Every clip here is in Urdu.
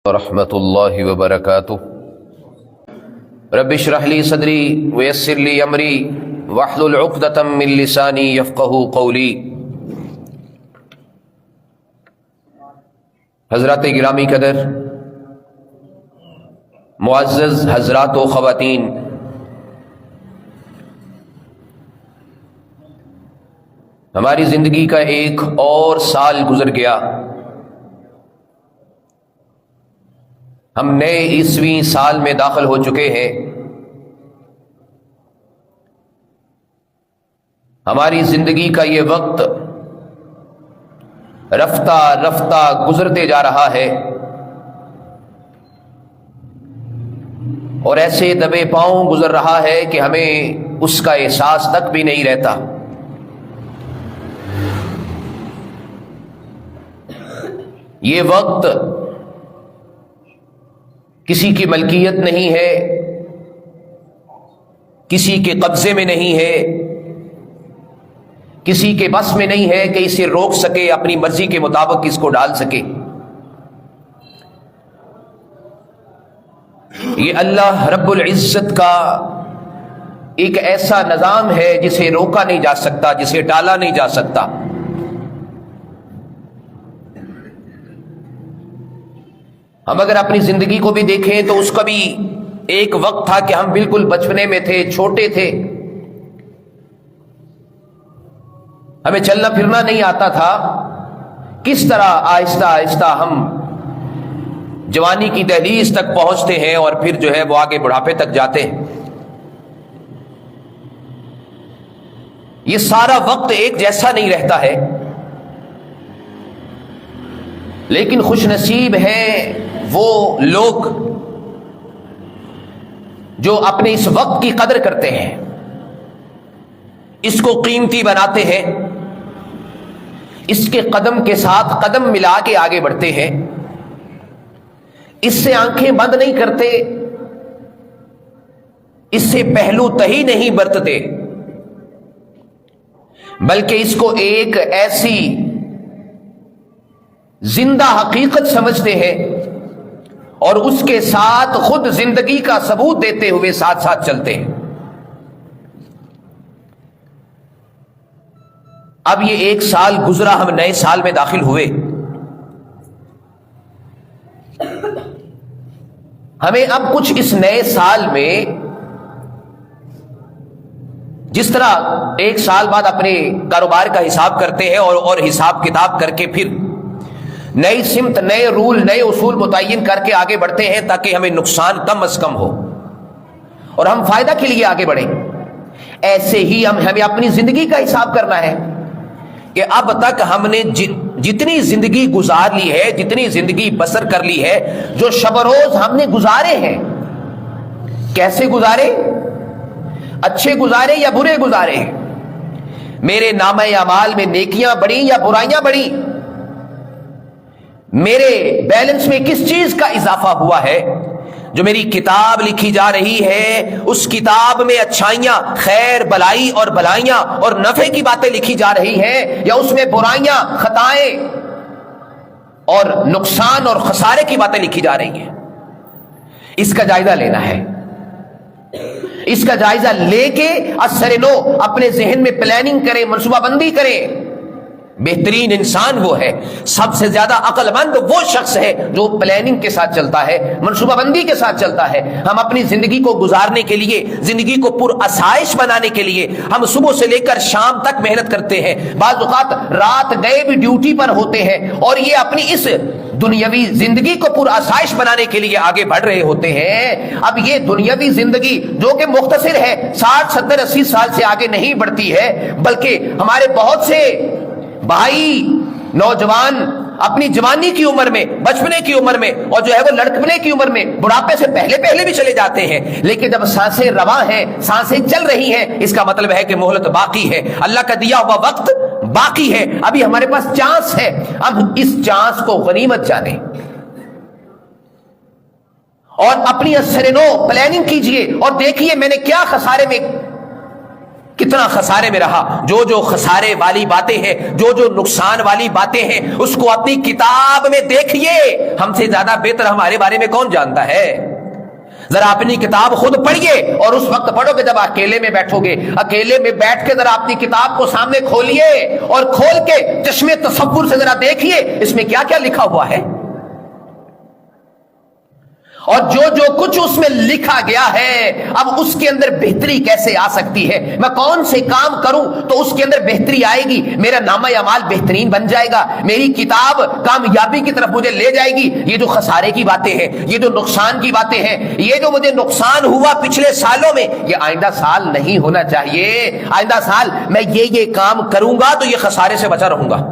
ورحمۃ اللہ وبرکاتہ رب اشرح لی صدری ویسر لی امری واحلل عقدۃ من لسانی یفقہوا قولی۔ حضرات گرامی قدر، معزز حضرات و خواتین، ہماری زندگی کا ایک اور سال گزر گیا۔ ہم نئے عیسویں سال میں داخل ہو چکے ہیں۔ ہماری زندگی کا یہ وقت رفتہ رفتہ گزرتے جا رہا ہے اور ایسے دبے پاؤں گزر رہا ہے کہ ہمیں اس کا احساس تک بھی نہیں رہتا۔ یہ وقت کسی کی ملکیت نہیں ہے، کسی کے قبضے میں نہیں ہے، کسی کے بس میں نہیں ہے کہ اسے روک سکے، اپنی مرضی کے مطابق اس کو ڈال سکے۔ یہ اللہ رب العزت کا ایک ایسا نظام ہے جسے روکا نہیں جا سکتا، جسے ڈالا نہیں جا سکتا۔ ہم اگر اپنی زندگی کو بھی دیکھیں تو اس کا بھی ایک وقت تھا کہ ہم بالکل بچپنے میں تھے، چھوٹے تھے، ہمیں چلنا پھرنا نہیں آتا تھا۔ کس طرح آہستہ آہستہ ہم جوانی کی دہلیز تک پہنچتے ہیں اور پھر جو ہے وہ آگے بڑھاپے تک جاتے ہیں۔ یہ سارا وقت ایک جیسا نہیں رہتا ہے، لیکن خوش نصیب ہیں وہ لوگ جو اپنے اس وقت کی قدر کرتے ہیں، اس کو قیمتی بناتے ہیں، اس کے قدم کے ساتھ قدم ملا کے آگے بڑھتے ہیں، اس سے آنکھیں بند نہیں کرتے، اس سے پہلو تہی نہیں برتتے، بلکہ اس کو ایک ایسی زندہ حقیقت سمجھتے ہیں اور اس کے ساتھ خود زندگی کا ثبوت دیتے ہوئے ساتھ ساتھ چلتے ہیں۔ اب یہ ایک سال گزرا، ہم نئے سال میں داخل ہوئے۔ ہمیں اب کچھ اس نئے سال میں، جس طرح ایک سال بعد اپنے کاروبار کا حساب کرتے ہیں اور حساب کتاب کر کے پھر نئی سمت، نئے رول، نئے اصول متعین کر کے آگے بڑھتے ہیں تاکہ ہمیں نقصان کم از کم ہو اور ہم فائدہ کے لیے آگے بڑھیں، ایسے ہی ہمیں اپنی زندگی کا حساب کرنا ہے کہ اب تک ہم نے جتنی زندگی گزار لی ہے، جتنی زندگی بسر کر لی ہے، جو شب روز ہم نے گزارے ہیں، کیسے گزارے؟ اچھے گزارے یا برے گزارے؟ میرے نامہ اعمال میں نیکیاں بڑھی یا برائیاں بڑھی؟ میرے بیلنس میں کس چیز کا اضافہ ہوا ہے؟ جو میری کتاب لکھی جا رہی ہے اس کتاب میں اچھائیاں، خیر، بلائی اور بلائیاں اور نفع کی باتیں لکھی جا رہی ہیں، یا اس میں برائیاں، خطائیں اور نقصان اور خسارے کی باتیں لکھی جا رہی ہیں؟ اس کا جائزہ لینا ہے۔ اس کا جائزہ لے کے اثر نو اپنے ذہن میں پلاننگ کریں، منصوبہ بندی کریں۔ بہترین انسان وہ ہے، سب سے زیادہ عقل مند وہ شخص ہے جو پلاننگ کے ساتھ چلتا ہے، منصوبہ بندی کے ساتھ چلتا ہے۔ ہم اپنی زندگی کو گزارنے کے لیے، زندگی کو پر آسائش بنانے کے لیے ہم صبح سے لے کر شام تک محنت کرتے ہیں، بعض اوقات رات گئے بھی ڈیوٹی پر ہوتے ہیں، اور یہ اپنی اس دنیاوی زندگی کو پر آسائش بنانے کے لیے آگے بڑھ رہے ہوتے ہیں۔ اب یہ دنیاوی زندگی جو کہ مختصر ہے، 60 70 80 سال سے آگے نہیں بڑھتی ہے، بلکہ ہمارے بہت سے بھائی نوجوان اپنی جوانی کی عمر میں، بچپنے کی عمر میں، اور جو ہے وہ لڑکپنے کی عمر میں بڑھاپے سے پہلے بھی چلے جاتے ہیں، لیکن جب سانسیں رواں ہیں، سانسیں چل رہی ہیں، اس کا مطلب ہے کہ مہلت باقی ہے، اللہ کا دیا ہوا وقت باقی ہے، ابھی ہمارے پاس چانس ہے۔ اب اس چانس کو غنیمت جانیں اور اپنی اثر نو پلاننگ کیجئے اور دیکھیے میں نے کیا خسارے میں اتنا خسارے میں رہا. جو جو خسارے والی باتیں ہیں, جو جو نقصان والی باتیں ہیں, اس کو اپنی کتاب میں دیکھیے. ہم سے زیادہ بہتر ہمارے بارے میں کون جانتا ہے؟ ذرا اپنی کتاب خود پڑھیے, اور اس وقت پڑھو گے جب اکیلے میں بیٹھو گے. اکیلے میں بیٹھ کے ذرا اپنی کتاب کو سامنے کھولیے اور کھول کے چشمے تصور سے ذرا دیکھیے اس میں کیا کیا لکھا ہوا ہے, اور جو جو کچھ اس میں لکھا گیا ہے اب اس کے اندر بہتری کیسے آ سکتی ہے. میں کون سے کام کروں تو اس کے اندر بہتری آئے گی, میرا نامہ اعمال بہترین بن جائے گا, میری کتاب کامیابی کی طرف مجھے لے جائے گی. یہ جو خسارے کی باتیں ہیں, یہ جو نقصان کی باتیں ہیں, یہ جو مجھے نقصان ہوا پچھلے سالوں میں, یہ آئندہ سال نہیں ہونا چاہیے. آئندہ سال میں یہ کام کروں گا تو یہ خسارے سے بچا رہوں گا.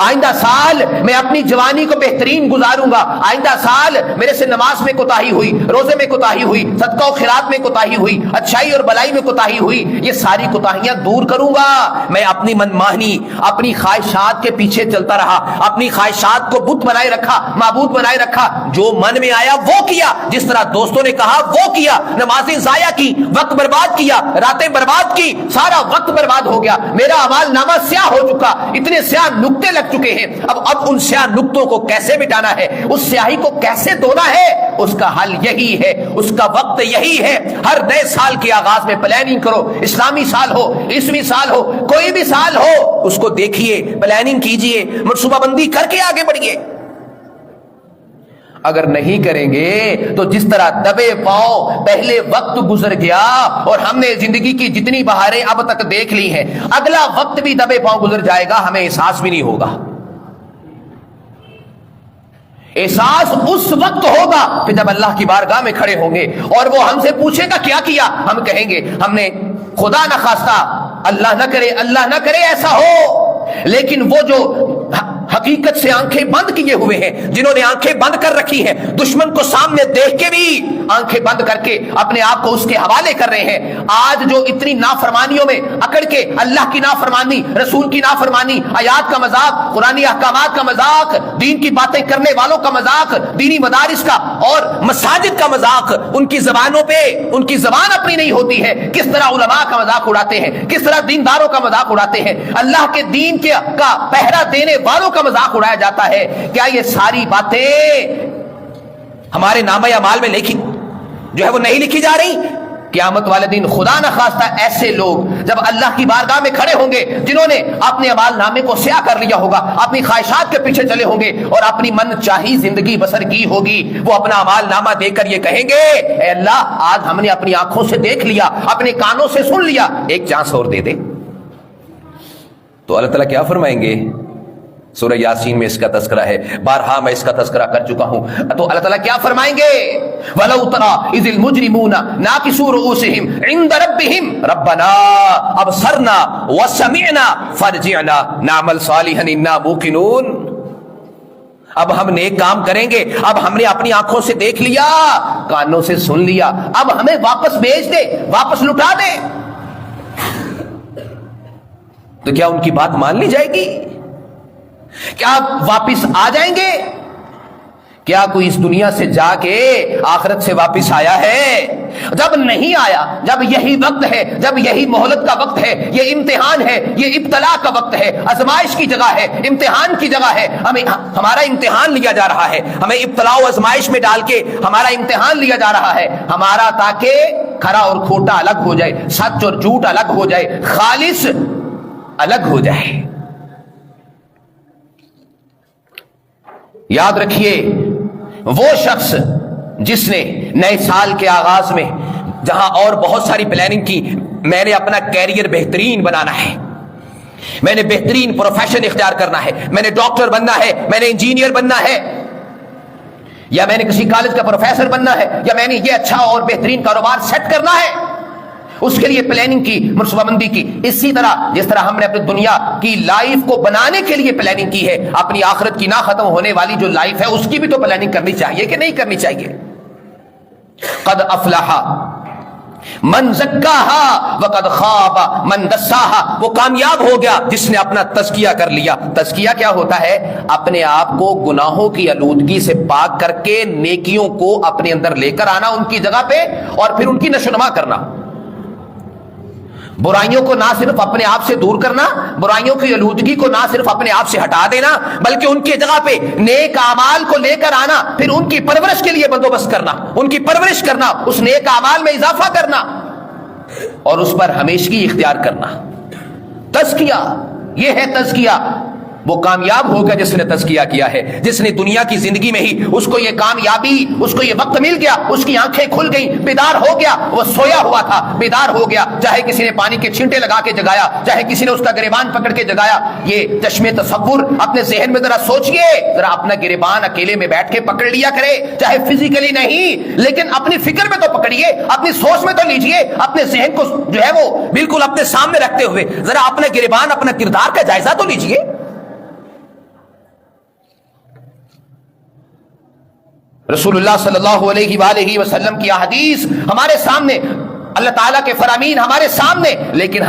آئندہ سال میں اپنی جوانی کو بہترین گزاروں گا. آئندہ سال میرے سے نماز میں کوتاہی ہوئی, روزے میں کوتاہی ہوئی, صدقہ و خیرات میں کوتاہی ہوئی, اچھائی اور بلائی میں کوتاہی ہوئی, یہ ساری کوتاہیاں دور کروں گا. میں اپنی منمانی, اپنی خواہشات کے پیچھے چلتا رہا, اپنی خواہشات کو بت بنائے رکھا, معبود بنائے رکھا, جو من میں آیا وہ کیا, جس طرح دوستوں نے کہا وہ کیا, نمازیں ضائع کی, وقت برباد کیا, راتیں برباد کی, سارا وقت برباد ہو گیا. میرا اعمال نامہ سیاہ ہو چکا, اتنے سیاہ نقطے لگ چکے ہیں. اب ان سیاہ نقطوں کو کیسے مٹانا ہے, اس سیاہی کو کیسے دھونا ہے, اس کا حل یہی ہے, اس کا وقت یہی ہے. ہر نئے سال کے آغاز میں پلاننگ کرو, اسلامی سال ہو, عیسوی سال ہو, کوئی بھی سال ہو, اس کو دیکھیے, پلاننگ کیجئے, منصوبہ بندی کر کے آگے بڑھیے. اگر نہیں کریں گے تو جس طرح دبے پاؤں پہلے وقت گزر گیا اور ہم نے زندگی کی جتنی بہاریں اب تک دیکھ لی ہیں, اگلا وقت بھی دبے پاؤں گزر جائے گا, ہمیں احساس بھی نہیں ہوگا. احساس اس وقت ہوگا کہ جب اللہ کی بارگاہ میں کھڑے ہوں گے اور وہ ہم سے پوچھے گا کیا کیا, ہم کہیں گے ہم نے خدا نہ خواستہ, اللہ نہ کرے ایسا ہو, لیکن وہ جو حقیقت سے آنکھیں بند کیے ہوئے ہیں, جنہوں نے آنکھیں بند کر رکھی ہیں, دشمن کو سامنے دیکھ کے بھی آنکھیں بند کر کے اپنے آپ کو اس کے حوالے کر رہے ہیں, آج جو اتنی نافرمانیوں میں اکڑ کے, اللہ کی نافرمانی, رسول کی نافرمانی, آیات کا مذاق, قرآنی احکامات کا مذاق, دین کی باتیں کرنے والوں کا مذاق, دینی مدارس کا اور مساجد کا مذاق, ان کی زبانوں پہ ان کی زبان اپنی نہیں ہوتی ہے, کس طرح علماء کا مذاق اڑاتے ہیں, کس طرح دینداروں کا مذاق اڑاتے ہیں, اللہ کے دین کا پہرا دینے والوں کا مذاق اڑایا جاتا ہے. کیا یہ ساری باتیں ہمارے نامہ اعمال میں لکھی جو ہے وہ نہیں لکھی جا رہی؟ قیامت والے دن خدا نہ خواستہ ایسے لوگ جب اللہ کی بارگاہ میں کھڑے ہوں گے, جنہوں نے اپنے اعمال نامے کو سیاہ کر لیا ہوگا, اپنی خواہشات کے پیچھے چلے ہوں گے اور اپنی من چاہی زندگی بسر کی ہوگی, وہ اپنا اعمال نامہ دیکھ کر یہ کہیں گے, اے اللہ آج ہم نے اپنی آنکھوں سے دیکھ لیا, اپنے کانوں سے سن لیا, ایک چانس اور دے دے. تو اللہ تعالیٰ کیا فرمائیں گے؟ سورہ یاسین میں اس کا تذکرہ ہے, بارہا میں اس کا تذکرہ کر چکا ہوں. تو اللہ تعالیٰ کیا فرمائیں گے؟ وَلَوْ تَرَىٰ إِذِ الْمُجْرِمُونَ نَاكِسُو رُءُوسِهِمْ عِندَ رَبِّهِمْ رَبَّنَا أَبْصَرْنَا وَسَمِعْنَا فَارْجِعْنَا نَعْمَلْ صَالِحًا إِنَّا مُوقِنُونَ. اب ہم نیک کام کریں گے, اب ہم نے اپنی آنکھوں سے دیکھ لیا, کانوں سے سن لیا, اب ہمیں واپس بھیج دے, واپس لٹا دے. تو کیا ان کی بات مان لی جائے گی؟ کیا واپس آ جائیں گے؟ کیا کوئی اس دنیا سے جا کے آخرت سے واپس آیا ہے؟ جب نہیں آیا, جب یہی وقت ہے, جب یہی مہلت کا وقت ہے, یہ امتحان ہے, یہ ابتلا کا وقت ہے, آزمائش کی جگہ ہے, امتحان کی جگہ ہے, ہمارا امتحان لیا جا رہا ہے, ہمیں ابتلا و آزمائش میں ڈال کے ہمارا امتحان لیا جا رہا ہے ہمارا, تاکہ کھرا اور کھوٹا الگ ہو جائے, سچ اور جھوٹ الگ ہو جائے, خالص الگ ہو جائے. یاد رکھیے, وہ شخص جس نے نئے سال کے آغاز میں جہاں اور بہت ساری پلاننگ کی, میں نے اپنا کیریئر بہترین بنانا ہے, میں نے بہترین پروفیشن اختیار کرنا ہے, میں نے ڈاکٹر بننا ہے, میں نے انجینئر بننا ہے, یا میں نے کسی کالج کا پروفیسر بننا ہے, یا میں نے یہ اچھا اور بہترین کاروبار سیٹ کرنا ہے, اس کے لیے پلاننگ کی, منصوبہ بندی کی. اسی طرح جس طرح ہم نے اپنی دنیا کی لائف کو بنانے کے لیے پلاننگ کی ہے, اپنی آخرت کی نہ ختم ہونے والی جو لائف ہے اس کی بھی تو پلاننگ کرنی چاہیے کہ نہیں کرنی چاہیے؟ قد افلح من زکاہا وقد خاب من دساہا. وہ کامیاب ہو گیا جس نے اپنا تزکیہ کر لیا. تزکیہ کیا ہوتا ہے؟ اپنے آپ کو گناہوں کی آلودگی سے پاک کر کے نیکیوں کو اپنے اندر لے کر آنا ان کی جگہ پہ, اور پھر ان کی نشو و نما کرنا. برائیوں کو نہ صرف اپنے آپ سے دور کرنا، برائیوں کی آلودگی کو نہ صرف اپنے آپ سے ہٹا دینا، بلکہ ان کی جگہ پہ نیک اعمال کو لے کر آنا، پھر ان کی پرورش کے لیے بندوبست کرنا، ان کی پرورش کرنا، اس نیک اعمال میں اضافہ کرنا اور اس پر ہمیشگی اختیار کرنا۔ تزکیہ، یہ ہے تزکیہ۔ وہ کامیاب ہوگا جس نے تزکیہ کیا ہے، جس نے دنیا کی زندگی میں ہی اس کو یہ کامیابی، اس کو یہ وقت مل گیا، اس کی آنکھیں کھل گئیں، بیدار ہو گیا۔ وہ سویا ہوا تھا، بیدار ہو گیا، چاہے کسی نے پانی کے چھینٹے لگا کے جگایا، چاہے کسی نے اس کا گریبان پکڑ کے جگایا۔ یہ چشمے تصور اپنے ذہن میں ذرا سوچئے، ذرا اپنا گریبان اکیلے میں بیٹھ کے پکڑ لیا کرے، چاہے فزیکلی نہیں لیکن اپنی فکر میں تو پکڑیے، اپنی سوچ میں تو لیجئے، اپنے ذہن کو جو ہے وہ بالکل اپنے سامنے رکھتے ہوئے ذرا اپنا گریبان، اپنا کردار کا جائزہ تو لیجئے۔ رسول اللہ صلی اللہ علیہ وآلہ وسلم کی احادیث ہمارے سامنے، اللہ تعالیٰ کے فرامین ہمارے سامنے، لیکن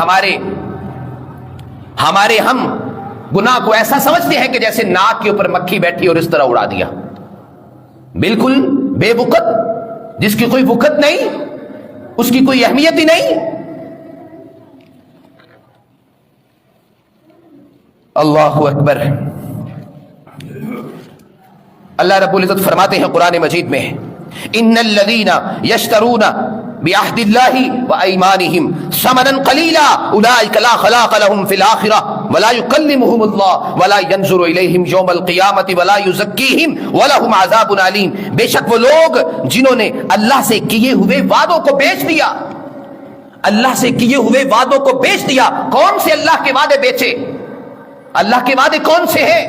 ہمارے ہم گناہ کو ایسا سمجھتے ہیں کہ جیسے ناک کے اوپر مکھی بیٹھی اور اس طرح اڑا دیا، بالکل بے وقت، جس کی کوئی وقت نہیں، اس کی کوئی اہمیت ہی نہیں۔ اللہ اکبر۔ اللہ رب العزت فرماتے ہیں قرآن مجید میں، ان الذین یشترون بعہد اللہ وایمانہم ثمنا قلیلا اولئک لا خلاق لهم فی الآخرہ ولا یکلمہم اللہ ولا ینظر الیہم یوم القیامۃ ولا یزکیہم ولہم عذاب علیم۔ بے شک وہ لوگ جنہوں نے اللہ سے کیے ہوئے وعدوں کو بیچ دیا، اللہ سے کیے ہوئے وعدوں کو بیچ دیا۔ کون سے اللہ کے وعدے بیچے؟ اللہ کے وعدے کون سے ہیں؟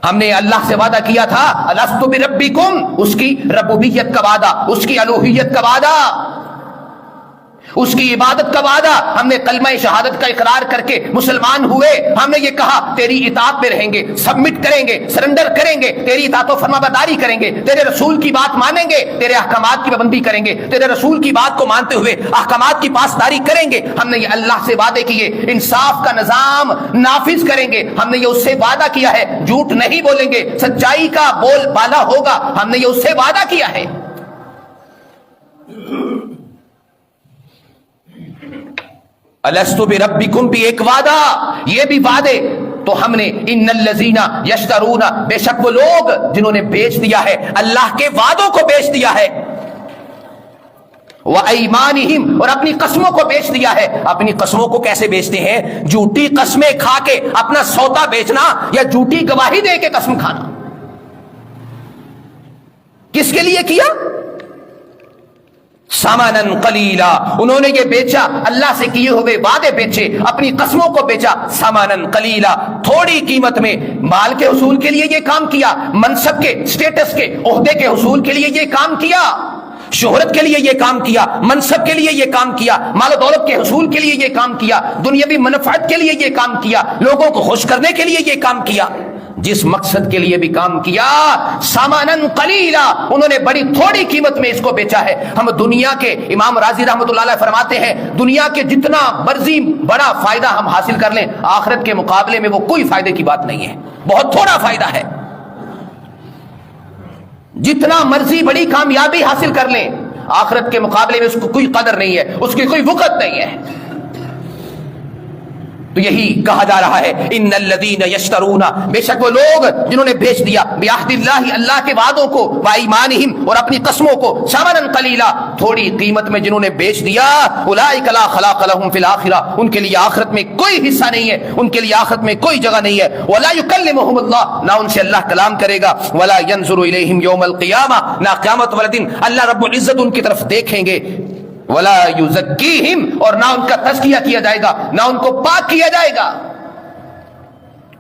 ہم نے اللہ سے وعدہ کیا تھا الست بربکم، اس کی ربوبیت کا وعدہ، اس کی الوہیت کا وعدہ، اس کی عبادت کا وعدہ۔ ہم نے کلمہ شہادت کا اقرار کر کے مسلمان ہوئے، ہم نے یہ کہا تیری اطاعت میں رہیں گے، سبمٹ کریں گے، سرنڈر کریں گے، تیری اطاعت و فرما برداری کریں گے، تیرے رسول کی بات مانیں گے، تیرے احکامات کی پابندی کریں گے، تیرے رسول کی بات کو مانتے ہوئے احکامات کی پاسداری کریں گے۔ ہم نے یہ اللہ سے وعدے کیے، انصاف کا نظام نافذ کریں گے، ہم نے یہ اس سے وعدہ کیا ہے، جھوٹ نہیں بولیں گے، سچائی کا بول بالا ہوگا، ہم نے یہ اس سے وعدہ کیا ہے۔ الست بربکم بھی ایک وعدہ، یہ بھی وعدے۔ تو ہم نے ان الذین یشترون، بے شک وہ لوگ جنہوں نے بیچ دیا ہے، اللہ کے وعدوں کو بیچ دیا ہے، وایمانہم، اور اپنی قسموں کو بیچ دیا ہے۔ اپنی قسموں کو کیسے بیچتے ہیں؟ جھوٹی قسمیں کھا کے اپنا سودا بیچنا، یا جھوٹی گواہی دے کے قسم کھانا۔ کس کے لیے کیا؟ ثمنا قلیلا، انہوں نے یہ بیچا، اللہ سے کیے ہوئے وعدے بیچے، اپنی قسموں کو بیچا، ثمنا قلیلا، تھوڑی قیمت میں۔ مال کے حصول کے لیے یہ کام کیا، منصب کے، اسٹیٹس کے، عہدے کے حصول کے لیے یہ کام کیا، شہرت کے لیے یہ کام کیا، منصب کے لیے یہ کام کیا، مال و دولت کے حصول کے لیے یہ کام کیا، دنیاوی منفعت کے لیے یہ کام کیا، لوگوں کو خوش کرنے کے لیے یہ کام کیا، جس مقصد کے لیے بھی کام کیا، سامانن قلیلا، انہوں نے بڑی تھوڑی قیمت میں اس کو بیچا ہے۔ ہم دنیا کے، امام راضی رحمۃ اللہ علیہ فرماتے ہیں، دنیا کے جتنا مرضی بڑا فائدہ ہم حاصل کر لیں، آخرت کے مقابلے میں وہ کوئی فائدے کی بات نہیں ہے، بہت تھوڑا فائدہ ہے۔ جتنا مرضی بڑی کامیابی حاصل کر لیں، آخرت کے مقابلے میں اس کو کوئی قدر نہیں ہے، اس کی کوئی وقت نہیں ہے۔ تو یہی کہا جا رہا ہے، ان الذین یشترون، بے شک وہ لوگ جنہوں نے بیچ دیا، بعہد اللہ، اللہ کے وعدوں کو، وایمانہم، اور اپنی قسموں کو، ثمنا قلیلا، تھوڑی قیمت میں جنہوں نے بیچ دیا، اولئک لا خلاق لهم فی الآخرہ، ان کے لیے آخرت میں کوئی حصہ نہیں ہے، ان کے لیے آخرت میں کوئی جگہ نہیں ہے، ولا یکلمہم اللہ، نہ ان سے اللہ کلام کرے گا، ولا ینظر الیہم یوم القیامہ، نہ قیامت والے دن اللہ رب العزت ان کی طرف دیکھیں گے، ولا یزکیہم، اور نہ ان کا تزکیہ کیا جائے گا، نہ ان کو پاک کیا جائے گا،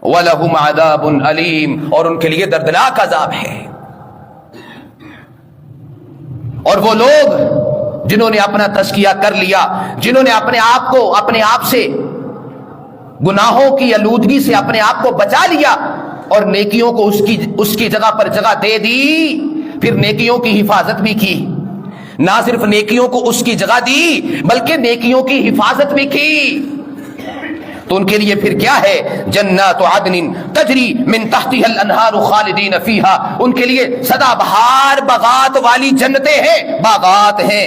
وَلَهُمْ عَذَابٌ عَلِيمٌ، اور ان کے لیے دردناک عذاب ہے۔ اور وہ لوگ جنہوں نے اپنا تزکیہ کر لیا، جنہوں نے اپنے آپ کو، اپنے آپ سے گناہوں کی آلودگی سے اپنے آپ کو بچا لیا، اور نیکیوں کو اس کی جگہ پر جگہ دے دی، پھر نیکیوں کی حفاظت بھی کی، نہ صرف نیکیوں کو اس کی جگہ دی بلکہ نیکیوں کی حفاظت بھی کی، تو ان کے لیے پھر کیا ہے؟ جنات عدن تجری من تحتها الانہار خالدین فیہا، ان کے لیے سدا بہار باغات والی جنتیں ہیں، باغات ہیں،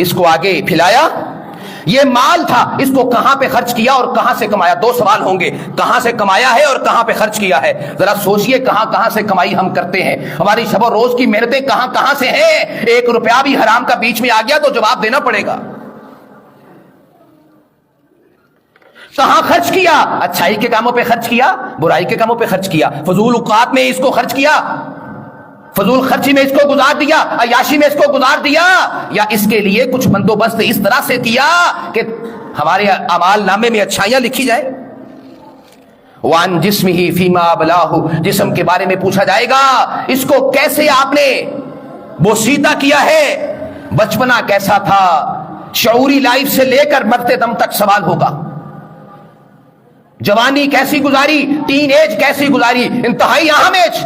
اس کو آگے پھیلایا. یہ مال تھا, اس کو کہاں پہ خرچ کیا اور کہاں سے کمایا؟ دو سوال ہوں گے, کہاں سے کمایا ہے اور کہاں پہ خرچ کیا ہے. ذرا سوچئے کہاں کہاں سے کمائی ہم کرتے ہیں, ہماری شب و روز کی محنتیں کہاں کہاں سے ہیں. 1 روپیہ بھی حرام کا بیچ میں آ گیا تو جواب دینا پڑے گا. کہاں خرچ کیا؟ اچھائی کے کاموں پہ خرچ کیا, برائی کے کاموں پہ خرچ کیا, فضول اوقات میں اس کو خرچ کیا, فضول خرچی میں اس کو گزار دیا, عیاشی میں اس کو گزار دیا, یا اس کے لیے کچھ بندوبست اس طرح سے کیا کہ ہمارے اعمال نامے میں اچھائیاں لکھی جائیں. وان جسمہ فیما بلاہ, جسم کے بارے میں پوچھا جائے گا, اس کو کیسے آپ نے بوسیدہ کیا ہے, بچپنا کیسا تھا, شعوری لائف سے لے کر مرتے دم تک سوال ہوگا. جوانی کیسی گزاری, ٹین ایج کیسی گزاری, انتہائی اہم ایج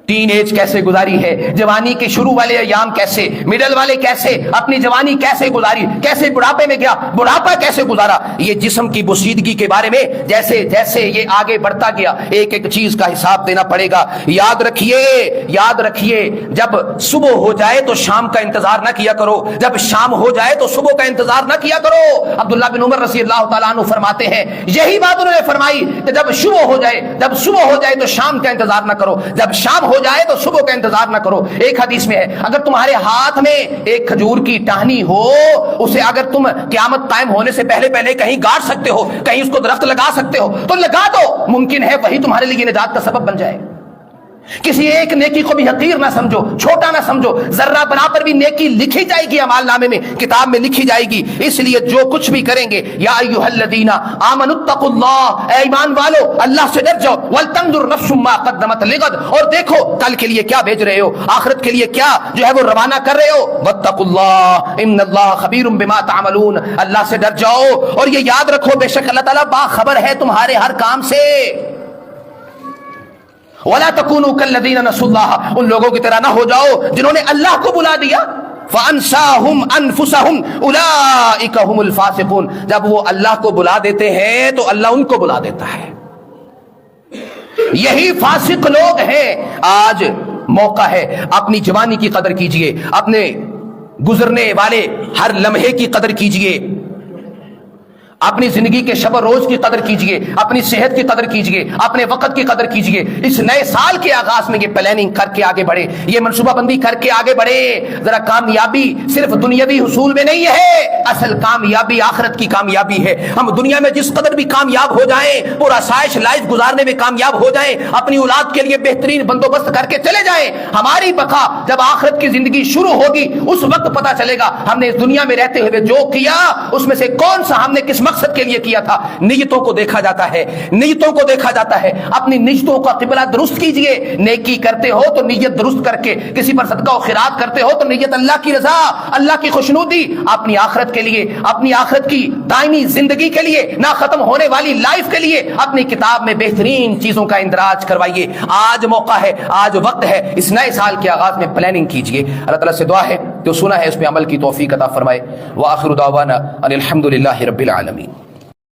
ٹین ایج کیسے گزاری ہے, جوانی کے شروع والے ایام کیسے, مڈل والے کیسے, اپنی جوانی کیسے گزاری, کیسے بڑھاپے میں گیا, بڑھاپا کیسے گزارا. یہ جسم کی بوسیدگی کے بارے میں جیسے جیسے یہ آگے بڑھتا گیا ایک ایک چیز کا حساب دینا پڑے گا. یاد رکھیے, جب صبح ہو جائے تو شام کا انتظار نہ کیا کرو, جب شام ہو جائے تو صبح کا انتظار نہ کیا کرو. عبداللہ بن عمر رضی اللہ تعالیٰ عنہ فرماتے ہیں, یہی بات انہوں نے فرمائی کہ جب صبح ہو جائے تو شام کا انتظار نہ کرو, جب شام ہو جائے تو صبح کا انتظار نہ کرو. ایک حدیث میں ہے, اگر تمہارے ہاتھ میں ایک کھجور کی ٹہنی ہو, اسے اگر تم قیامت قائم ہونے سے پہلے پہلے کہیں گاڑ سکتے ہو, کہیں اس کو درخت لگا سکتے ہو تو لگا دو, ممکن ہے وہی تمہارے لیے نجات کا سبب بن جائے. کسی ایک نیکی کو بھی حقیر نہ سمجھو, چھوٹا نہ سمجھو, ذرہ برابر بھی نیکی لکھی جائے گی, اعمال نامے میں, کتاب میں لکھی جائے گی. اس لیے جو کچھ بھی کریں گے, یا ایھا الذین آمنوا اتقوا اللہ, اے ایمان والو اللہ سے ڈر جاؤ, ولتنظر نفس ما قدمت لغد, اور دیکھو کل کے لیے کیا بھیج رہے ہو, آخرت کے لیے کیا جو ہے وہ روانہ کر رہے ہو. واتقوا اللہ ان اللہ خبیر بما تعملون, اللہ سے ڈر جاؤ اور یہ یاد رکھو بے شک اللہ تعالیٰ باخبر ہے تمہارے ہر کام سے. وَلَا تَكُونُوا كَالَّذِينَ نَسُوا اللَّهَ, ان لوگوں کی طرح نہ ہو جاؤ جنہوں نے اللہ کو بلا دیا. فَأَنْسَاهُمْ أَنفُسَهُمْ أُولَٰئِكَ هُمُ الْفَاسِقُونَ, جب وہ اللہ کو بلا دیتے ہیں تو اللہ ان کو بلا دیتا ہے. یہی فاسق لوگ ہیں. آج موقع ہے, اپنی جوانی کی قدر کیجئے, اپنے گزرنے والے ہر لمحے کی قدر کیجئے, اپنی زندگی کے شب و روز کی قدر کیجئے, اپنی صحت کی قدر کیجئے, اپنے وقت کی قدر کیجئے. اس نئے سال کے آغاز میں یہ پلاننگ کر کے آگے بڑھے, یہ منصوبہ بندی کر کے آگے بڑھے. ذرا کامیابی صرف دنیاوی حصول میں نہیں ہے, اصل کامیابی آخرت کی کامیابی ہے. ہم دنیا میں جس قدر بھی کامیاب ہو جائیں, پورا سائش لائف گزارنے میں کامیاب ہو جائیں, اپنی اولاد کے لیے بہترین بندوبست کر کے چلے جائیں, ہماری بقا جب آخرت کی زندگی شروع ہوگی اس وقت پتہ چلے گا ہم نے اس دنیا میں رہتے ہوئے جو کیا اس میں سے کون سا ہم نے کس مقصد کے لیے کیا تھا. نیتوں کو دیکھا جاتا ہے, نیتوں کو دیکھا جاتا ہے. اپنی نیتوں کا قبلہ درست کیجئے. نیکی کرتے ہو تو نیت درست کر کے, کسی پر صدقہ و خیرات کرتے ہو تو نیت اللہ کی رضا, اللہ کی خوشنودی, اپنی آخرت کے لیے, اپنی آخرت کی دائمی زندگی کے لیے, نہ ختم ہونے والی لائف کے لیے اپنی کتاب میں بہترین چیزوں کا اندراج کروائیے. آج موقع ہے, آج وقت ہے, اس نئے سال کے آغاز میں پلاننگ کیجئے. اللہ تعالیٰ سے دعا ہے جو سنا ہے اس میں عمل کی توفیق عطا فرمائے. وآخر دعوانا ان الحمد للہ رب العالمین.